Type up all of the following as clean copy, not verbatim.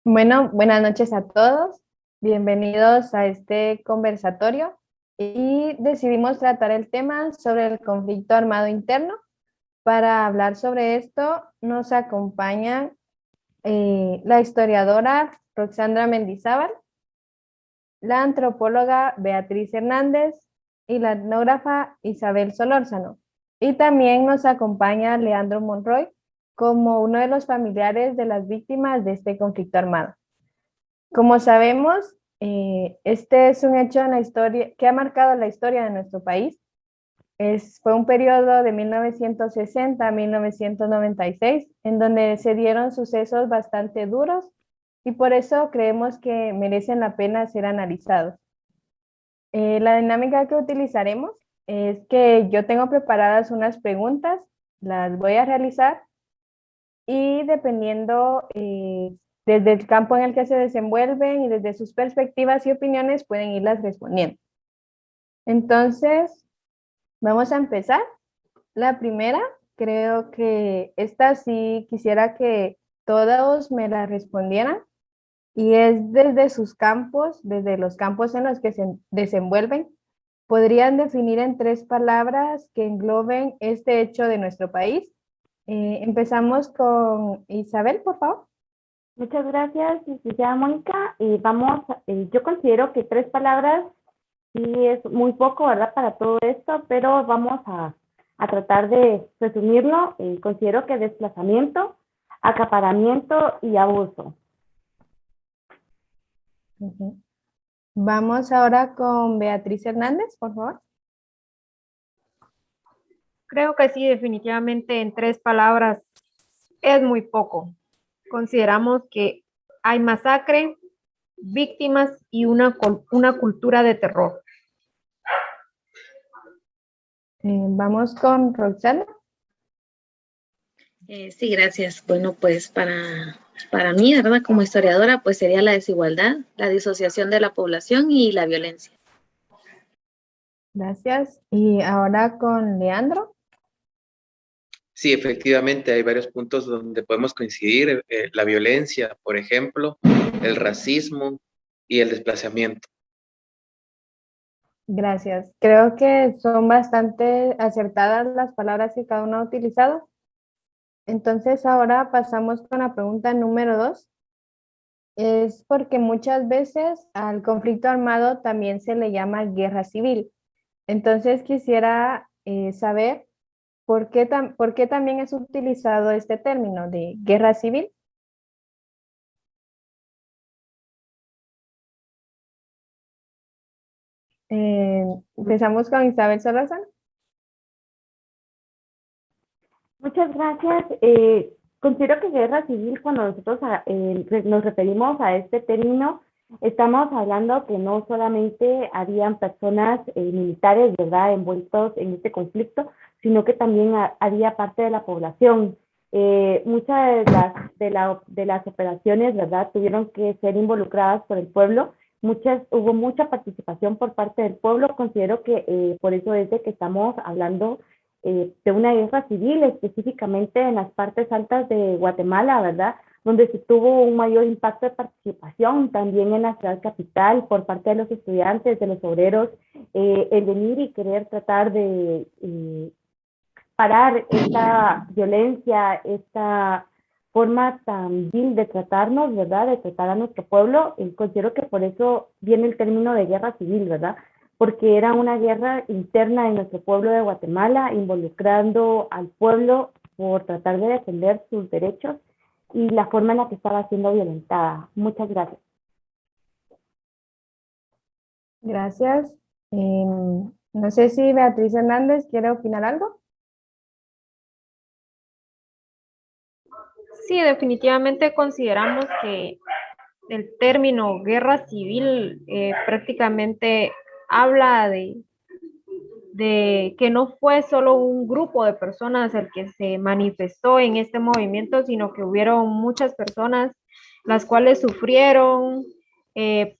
Bueno, buenas noches a todos. Bienvenidos a este conversatorio y decidimos tratar el tema sobre el conflicto armado interno. Para hablar sobre esto nos acompaña la historiadora Roxandra Mendizábal, la antropóloga Beatriz Hernández y la etnógrafa Isabel Solórzano. Y también nos acompaña Leandro Monroy como uno de los familiares de las víctimas de este conflicto armado. Como sabemos, este es un hecho en la historia que ha marcado la historia de nuestro país. Fue un periodo de 1960 a 1996 en donde se dieron sucesos bastante duros y por eso creemos que merecen la pena ser analizados. La dinámica que utilizaremos es que yo tengo preparadas unas preguntas, las voy a realizar y dependiendo desde el campo en el que se desenvuelven y desde sus perspectivas y opiniones pueden irlas respondiendo. Entonces, vamos a empezar. La primera, creo que esta sí quisiera que todos me la respondieran y es desde sus campos, desde los campos en los que se desenvuelven. ¿Podrían definir en tres palabras que engloben este hecho de nuestro país? Empezamos con Isabel, por favor. Muchas gracias, licenciada Mónica. Yo considero que tres palabras sí es muy poco, ¿verdad? Para todo esto, pero vamos a tratar de resumirlo. Considero que desplazamiento, acaparamiento y abuso. Ujú. Vamos ahora con Beatriz Hernández, por favor. Creo que sí, definitivamente en tres palabras es muy poco. Consideramos que hay masacre, víctimas y una cultura de terror. Vamos con Roxana. Sí, gracias. Bueno, pues para mí, ¿verdad? Como historiadora, pues sería la desigualdad, la disociación de la población y la violencia. Gracias. Y ahora con Leandro. Sí, efectivamente, hay varios puntos donde podemos coincidir. La violencia, por ejemplo, el racismo y el desplazamiento. Gracias. Creo que son bastante acertadas las palabras que cada uno ha utilizado. Entonces ahora pasamos con la pregunta número 2. Es porque muchas veces al conflicto armado también se le llama guerra civil. Entonces quisiera saber por qué también es utilizado este término de guerra civil. Eh, Empezamos con Isabel Salazar. Muchas gracias. Considero que guerra civil, cuando nosotros nos referimos a este término, estamos hablando que no solamente habían personas militares, ¿verdad?, envueltos en este conflicto, sino que también había parte de la población. Muchas de las operaciones, ¿verdad?, tuvieron que ser involucradas por el pueblo. Hubo mucha participación por parte del pueblo. Considero que por eso es de que estamos hablando de una guerra civil, específicamente en las partes altas de Guatemala, ¿verdad?, donde se tuvo un mayor impacto de participación, también en la ciudad capital, por parte de los estudiantes, de los obreros, el venir y querer tratar de parar esta violencia, esta forma tan vil de tratarnos, ¿verdad?, de tratar a nuestro pueblo. Considero que por eso viene el término de guerra civil, ¿verdad?, porque era una guerra interna en nuestro pueblo de Guatemala, involucrando al pueblo por tratar de defender sus derechos y la forma en la que estaba siendo violentada. Muchas gracias. Gracias. No sé si Beatriz Hernández quiere opinar algo. Sí, definitivamente consideramos que el término guerra civil prácticamente habla de que no fue solo un grupo de personas el que se manifestó en este movimiento, sino que hubieron muchas personas las cuales sufrieron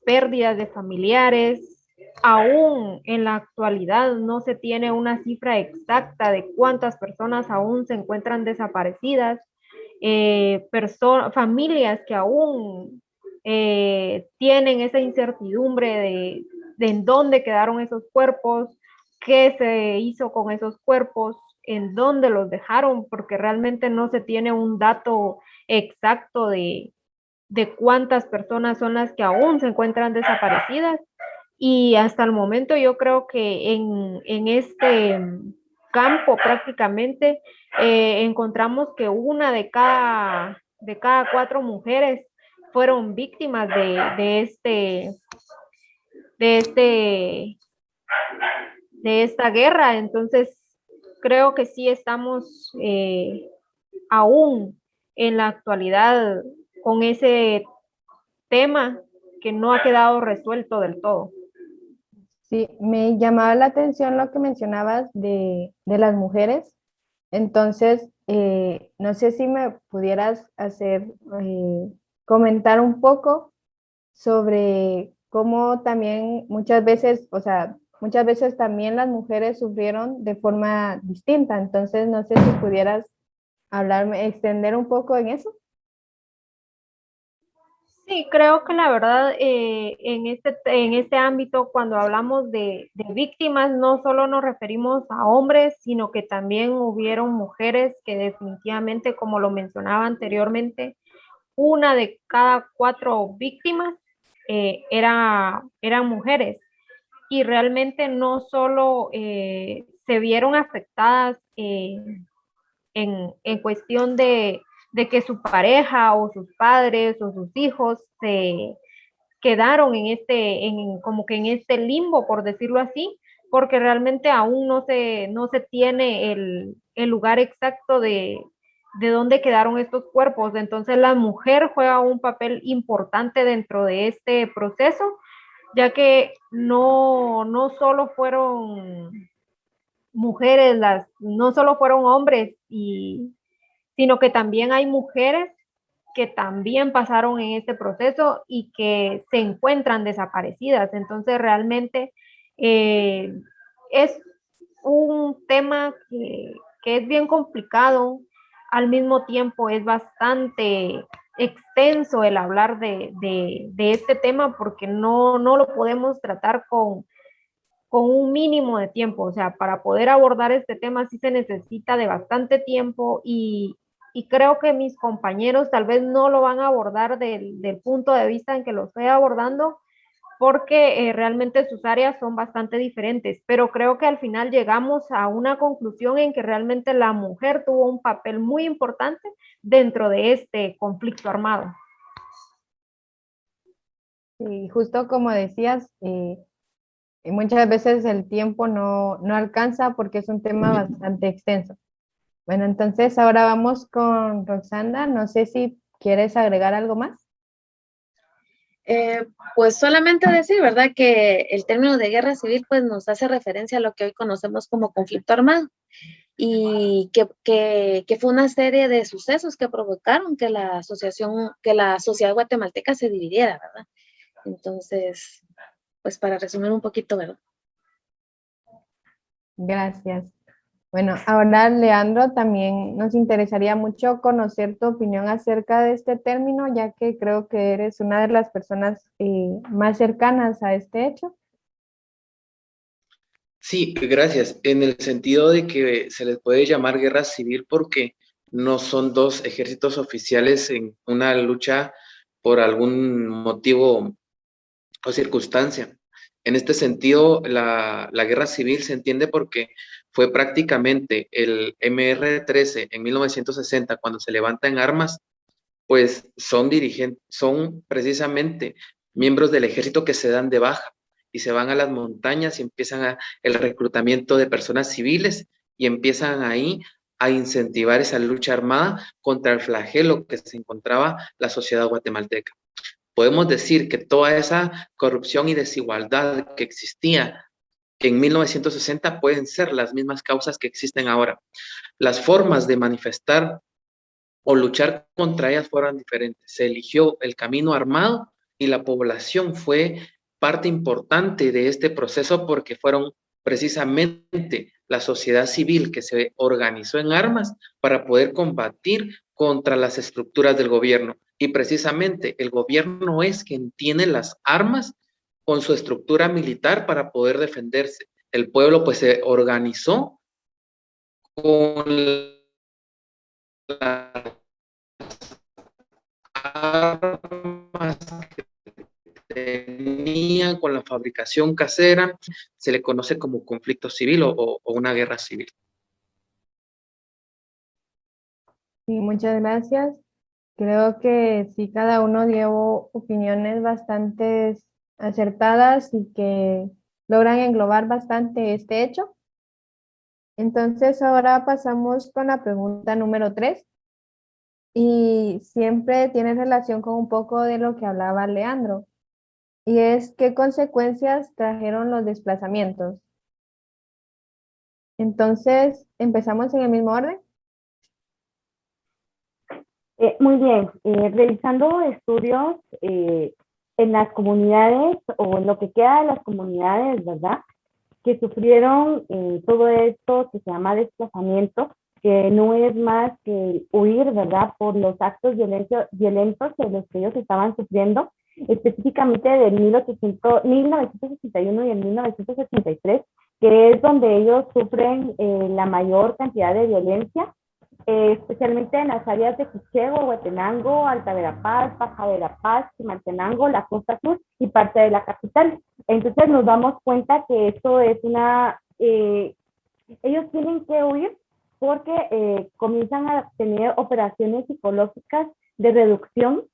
pérdidas de familiares. Aún en la actualidad no se tiene una cifra exacta de cuántas personas aún se encuentran desaparecidas, familias que aún tienen esa incertidumbre de en dónde quedaron esos cuerpos, qué se hizo con esos cuerpos, en dónde los dejaron, porque realmente no se tiene un dato exacto de cuántas personas son las que aún se encuentran desaparecidas. Y hasta el momento yo creo que en este campo prácticamente encontramos que una de cada 4 mujeres fueron víctimas de este, de esta guerra. Entonces, creo que sí estamos aún en la actualidad con ese tema que no ha quedado resuelto del todo. Sí, me llamaba la atención lo que mencionabas de las mujeres. Entonces, no sé si me pudieras hacer, comentar un poco sobre cómo también muchas veces, o sea, muchas veces también las mujeres sufrieron de forma distinta. Entonces, no sé si pudieras hablarme, extender un poco en eso. Sí, creo que la verdad en este ámbito, cuando hablamos de víctimas, no solo nos referimos a hombres, sino que también hubieron mujeres que definitivamente, como lo mencionaba anteriormente, una de cada 4 víctimas eran mujeres. Y realmente no solo se vieron afectadas en cuestión de que su pareja o sus padres o sus hijos se quedaron como que en este limbo, por decirlo así, porque realmente aún no se tiene el lugar exacto de dónde quedaron estos cuerpos. Entonces la mujer juega un papel importante dentro de este proceso, ya que no solo fueron mujeres, no solo fueron hombres, sino que también hay mujeres que también pasaron en este proceso y que se encuentran desaparecidas. Entonces, realmente eh, es un tema que es bien complicado, al mismo tiempo es bastante extenso el hablar de este tema porque no lo podemos tratar con un mínimo de tiempo. O sea, para poder abordar este tema sí se necesita de bastante tiempo y creo que mis compañeros tal vez no lo van a abordar del punto de vista en que lo estoy abordando, porque realmente sus áreas son bastante diferentes, pero creo que al final llegamos a una conclusión en que realmente la mujer tuvo un papel muy importante dentro de este conflicto armado. Y justo como decías, y muchas veces el tiempo no alcanza porque es un tema bastante extenso. Bueno, entonces ahora vamos con Roxana. No sé si quieres agregar algo más. Pues solamente decir, ¿verdad? Que el término de guerra civil pues nos hace referencia a lo que hoy conocemos como conflicto armado y que fue una serie de sucesos que provocaron que la sociedad guatemalteca se dividiera, ¿verdad? Entonces, pues para resumir un poquito, ¿verdad? Gracias. Bueno, ahora Leandro, también nos interesaría mucho conocer tu opinión acerca de este término, ya que creo que eres una de las personas más cercanas a este hecho. Sí, gracias. En el sentido de que se les puede llamar guerra civil porque no son dos ejércitos oficiales en una lucha por algún motivo o circunstancia. En este sentido, la guerra civil se entiende porque fue prácticamente el MR-13 en 1960, cuando se levanta en armas, pues son precisamente miembros del ejército que se dan de baja y se van a las montañas y empiezan el reclutamiento de personas civiles y empiezan ahí a incentivar esa lucha armada contra el flagelo que se encontraba la sociedad guatemalteca. Podemos decir que toda esa corrupción y desigualdad que existía en 1960 pueden ser las mismas causas que existen ahora. Las formas de manifestar o luchar contra ellas fueron diferentes. Se eligió el camino armado y la población fue parte importante de este proceso porque fueron precisamente la sociedad civil que se organizó en armas para poder combatir contra las estructuras del gobierno. Y precisamente el gobierno es quien tiene las armas con su estructura militar para poder defenderse. El pueblo pues se organizó con las armas que tenían, con la fabricación casera. Se le conoce como conflicto civil o una guerra civil. Sí, muchas gracias. Creo que sí, cada uno dio opiniones bastante acertadas y que logran englobar bastante este hecho. Entonces ahora pasamos con la pregunta número 3 y siempre tiene relación con un poco de lo que hablaba Leandro, y es ¿qué consecuencias trajeron los desplazamientos? Entonces, empezamos en el mismo orden. Muy bien, realizando estudios en las comunidades o en lo que queda de las comunidades, ¿verdad? Que sufrieron todo esto que se llama desplazamiento, que no es más que huir, ¿verdad? Por los actos violentos de los que ellos estaban sufriendo, específicamente del 1961 y el 1983, que es donde ellos sufren la mayor cantidad de violencia, especialmente en las áreas de Quichego, Huetenango, Alta Verapaz, Baja Verapaz, Chimaltenango, la Costa Sur y parte de la capital. Entonces nos damos cuenta que esto es ellos tienen que huir porque comienzan a tener operaciones psicológicas de reducción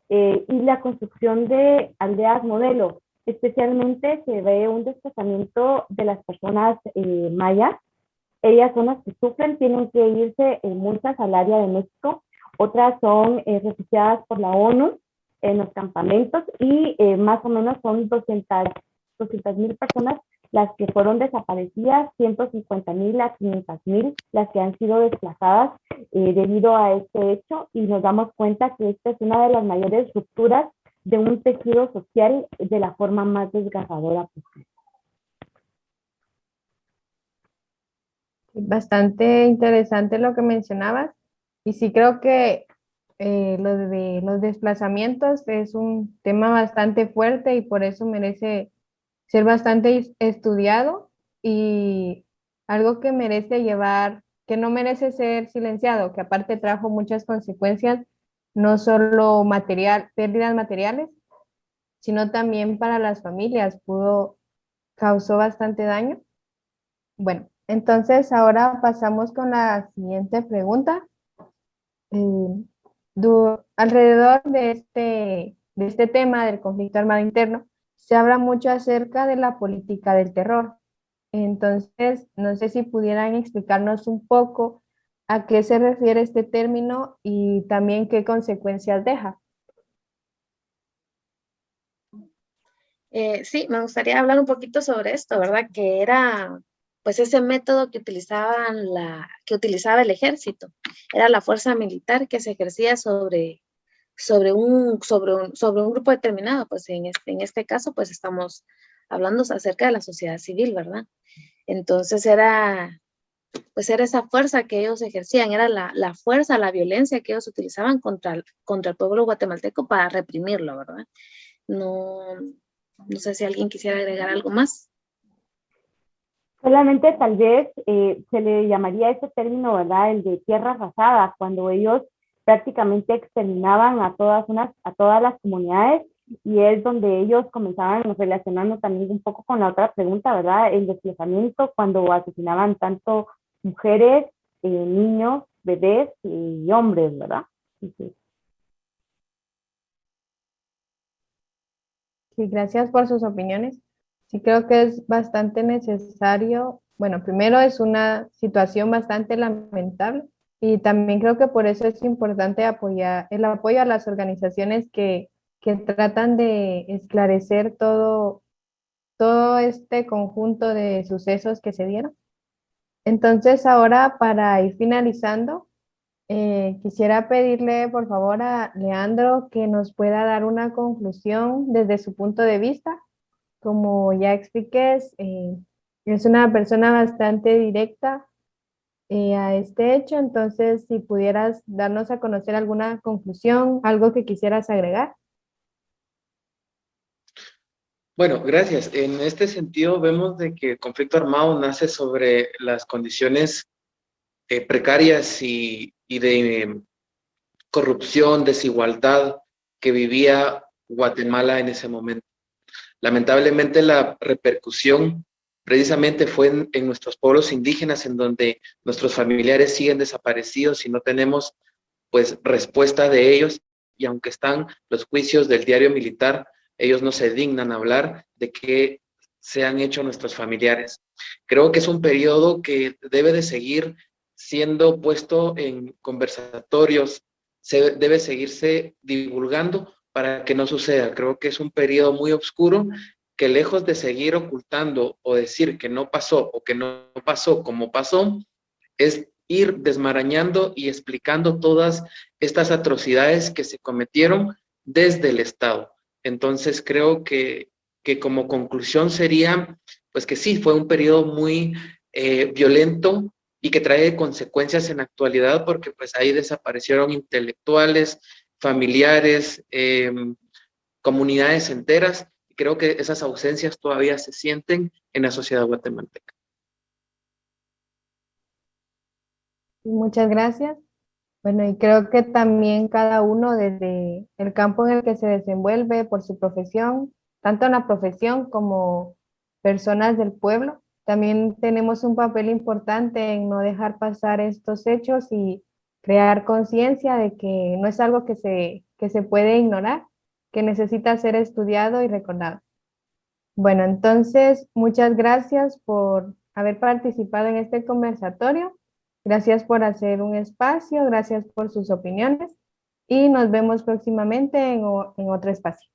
y la construcción de aldeas modelo. Especialmente se ve un desplazamiento de las personas mayas. Ellas son las que sufren, tienen que irse muchas al área de México, otras son refugiadas por la ONU en los campamentos y más o menos son 200,000 personas las que fueron desaparecidas, 150,000 a 500,000 las que han sido desplazadas debido a este hecho, y nos damos cuenta que esta es una de las mayores rupturas de un tejido social de la forma más desgarradora posible. Bastante interesante lo que mencionabas, y sí creo que lo de los desplazamientos es un tema bastante fuerte y por eso merece ser bastante estudiado, y algo que merece llevar, que no merece ser silenciado, que aparte trajo muchas consecuencias, no solo pérdidas materiales, sino también para las familias, causó bastante daño. Bueno, entonces ahora pasamos con la siguiente pregunta. Eh, Alrededor de este tema del conflicto armado interno, se habla mucho acerca de la política del terror. Entonces, no sé si pudieran explicarnos un poco a qué se refiere este término y también qué consecuencias deja. Sí, me gustaría hablar un poquito sobre esto, ¿verdad? Que era pues ese método que que utilizaba el ejército. Era la fuerza militar que se ejercía sobre un grupo determinado. Pues en este caso, pues estamos hablando acerca de la sociedad civil, ¿verdad? Entonces pues era esa fuerza que ellos ejercían, era la fuerza, la violencia que ellos utilizaban contra el pueblo guatemalteco para reprimirlo, ¿verdad? No, no sé si alguien quisiera agregar algo más. Solamente tal vez se le llamaría ese término, ¿verdad? El de tierra arrasada, cuando ellos prácticamente exterminaban a todas las comunidades, y es donde ellos comenzaban relacionando también un poco con la otra pregunta, ¿verdad? El desplazamiento, cuando asesinaban tanto mujeres, niños, bebés y hombres, ¿verdad? Sí, sí. Sí, gracias por sus opiniones. Sí, creo que es bastante necesario. Bueno, primero es una situación bastante lamentable, y también creo que por eso es importante apoyar el apoyo a las organizaciones que tratan de esclarecer todo este conjunto de sucesos que se dieron. Entonces, ahora para ir finalizando, quisiera pedirle por favor a Leandro que nos pueda dar una conclusión desde su punto de vista. Como ya expliqué, es una persona bastante directa a este hecho. Entonces, si pudieras darnos a conocer alguna conclusión, algo que quisieras agregar. Bueno, gracias. En este sentido, vemos de que el conflicto armado nace sobre las condiciones precarias y de corrupción, desigualdad que vivía Guatemala en ese momento. Lamentablemente la repercusión precisamente fue en nuestros pueblos indígenas, en donde nuestros familiares siguen desaparecidos y no tenemos pues respuesta de ellos, y aunque están los juicios del diario militar, ellos no se dignan a hablar de qué se han hecho nuestros familiares. Creo que es un periodo que debe de seguir siendo puesto en conversatorios, se debe seguirse divulgando para que no suceda. Creo que es un periodo muy oscuro que, lejos de seguir ocultando o decir que no pasó o que no pasó como pasó, es ir desmarañando y explicando todas estas atrocidades que se cometieron desde el Estado. Entonces creo que como conclusión sería, pues que sí, fue un periodo muy violento y que trae consecuencias en la actualidad, porque pues ahí desaparecieron intelectuales, familiares, comunidades enteras. Creo que esas ausencias todavía se sienten en la sociedad guatemalteca. Muchas gracias. Bueno, y creo que también cada uno desde el campo en el que se desenvuelve por su profesión, tanto en la profesión como personas del pueblo, también tenemos un papel importante en no dejar pasar estos hechos y crear conciencia de que no es algo que se puede ignorar, que necesita ser estudiado y recordado. Bueno, entonces, muchas gracias por haber participado en este conversatorio. Gracias por hacer un espacio, gracias por sus opiniones y nos vemos próximamente en otro espacio.